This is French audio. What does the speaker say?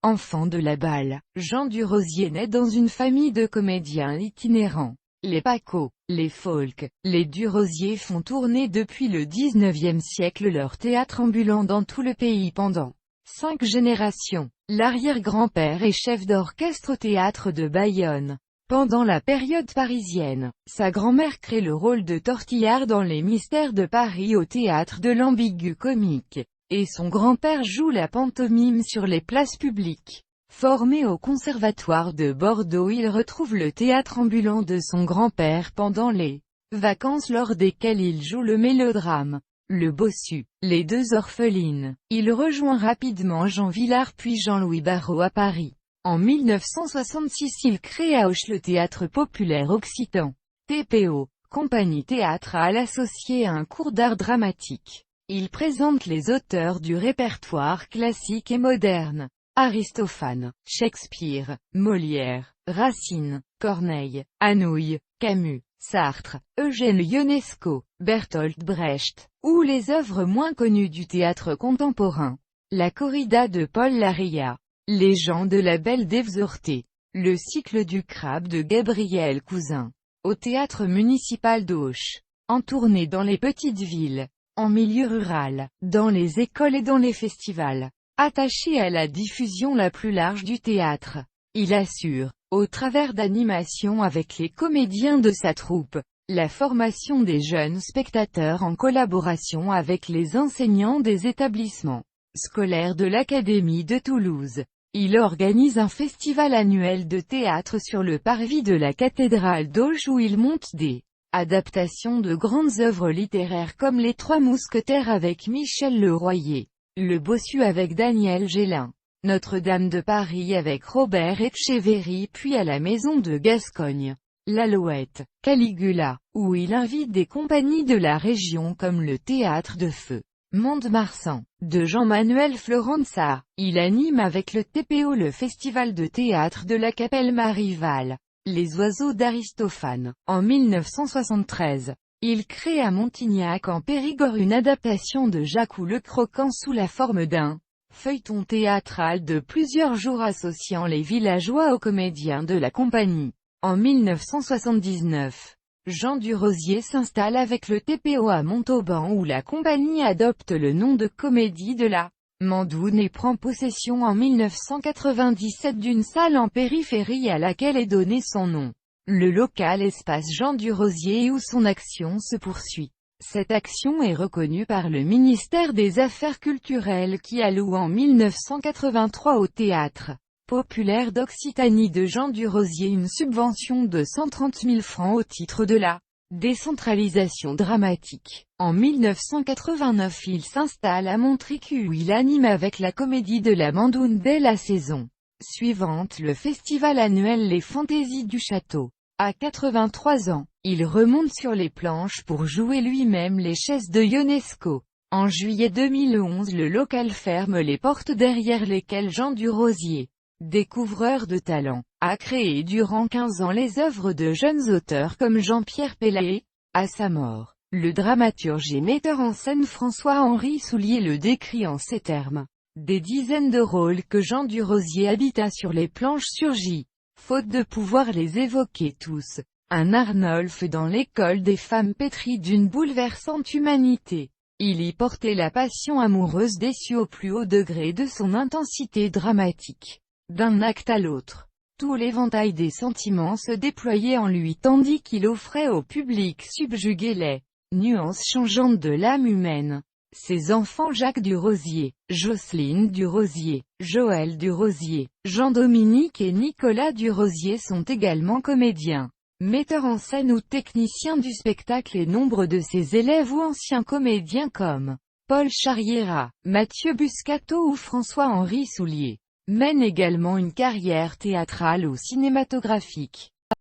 Enfant de la Balle, Jean Durosier naît dans une famille de comédiens itinérants. Les Paco, les Folk, les Durosier font tourner depuis le XIXe siècle leur théâtre ambulant dans tout le pays pendant 5 générations. L'arrière-grand-père est chef d'orchestre au théâtre de Bayonne. Pendant la période parisienne, sa grand-mère crée le rôle de Tortillard dans Les Mystères de Paris au théâtre de l'Ambigu Comique, et son grand-père joue la pantomime sur les places publiques. Formé au conservatoire de Bordeaux, il retrouve le théâtre ambulant de son grand-père pendant les vacances lors desquelles il joue le mélodrame Le Bossu, Les Deux Orphelines. Il rejoint rapidement Jean Vilar puis Jean-Louis Barrault à Paris. En 1966 il crée à Auch le Théâtre Populaire Occitan, TPO, compagnie théâtrale associée à un cours d'art dramatique. Il présente les auteurs du répertoire classique et moderne: Aristophane, Shakespeare, Molière, Racine, Corneille, Anouilh, Camus, Sartre, Eugène Ionesco, Bertolt Brecht, ou les œuvres moins connues du théâtre contemporain. La corrida de Paul Larrea, Les gens de la Belle d'Evsorté, le cycle du crabe de Gabriel Cousin, au théâtre municipal d'Auch, en tournée dans les petites villes, en milieu rural, dans les écoles et dans les festivals. Attaché à la diffusion la plus large du théâtre, il assure, au travers d'animations avec les comédiens de sa troupe, la formation des jeunes spectateurs en collaboration avec les enseignants des établissements scolaires de l'Académie de Toulouse. Il organise un festival annuel de théâtre sur le parvis de la cathédrale d'Auch où il monte des adaptations de grandes œuvres littéraires comme Les Trois Mousquetaires avec Michel Le Royer, Le Bossu avec Daniel Gélin, Notre-Dame de Paris avec Robert Etcheverry, puis à la Maison de Gascogne, l'Alouette, Caligula, où il invite des compagnies de la région comme le Théâtre de Feu Mont-de-Marsan, de Jean-Manuel Florenza. Il anime avec le TPO le festival de théâtre de la Capelle Marival, Les Oiseaux d'Aristophane. En 1973, il crée à Montignac en Périgord une adaptation de Jacques le Croquant sous la forme d'un feuilleton théâtral de plusieurs jours associant les villageois aux comédiens de la compagnie. En 1979, Jean Durosier s'installe avec le TPO à Montauban où la compagnie adopte le nom de Comédie de la Mandoune et prend possession en 1997 d'une salle en périphérie à laquelle est donné son nom. Le local Espace Jean Durosier où son action se poursuit. Cette action est reconnue par le ministère des Affaires culturelles qui alloue en 1983 au Théâtre Populaire d'Occitanie de Jean Durosier une subvention de 130 000 francs au titre de la décentralisation dramatique. En 1989 il s'installe à Montricu où il anime avec la Comédie de la Mandoune dès la saison suivante le festival annuel Les Fantaisies du Château. À 83 ans, il remonte sur les planches pour jouer lui-même les chaises de Ionesco. En juillet 2011 le local ferme les portes derrière lesquelles Jean Durosier, découvreur de talent, a créé durant 15 ans les œuvres de jeunes auteurs comme Jean-Pierre Pellaé. À sa mort, le dramaturge et metteur en scène François-Henri Soulier le décrit en ces termes. Des dizaines de rôles que Jean Durosier habita sur les planches surgit, faute de pouvoir les évoquer tous. Un Arnolphe dans l'école des femmes pétries d'une bouleversante humanité. Il y portait la passion amoureuse déçue au plus haut degré de son intensité dramatique. D'un acte à l'autre, tout l'éventail des sentiments se déployait en lui tandis qu'il offrait au public subjugué les nuances changeantes de l'âme humaine. Ses enfants Jacques Durosier, Jocelyne Durosier, Joël Durosier, Jean-Dominique et Nicolas Durosier sont également comédiens, metteurs en scène ou techniciens du spectacle et nombre de ses élèves ou anciens comédiens comme Paul Charriera, Mathieu Buscato ou François-Henri Soulier mènent également une carrière théâtrale ou cinématographique.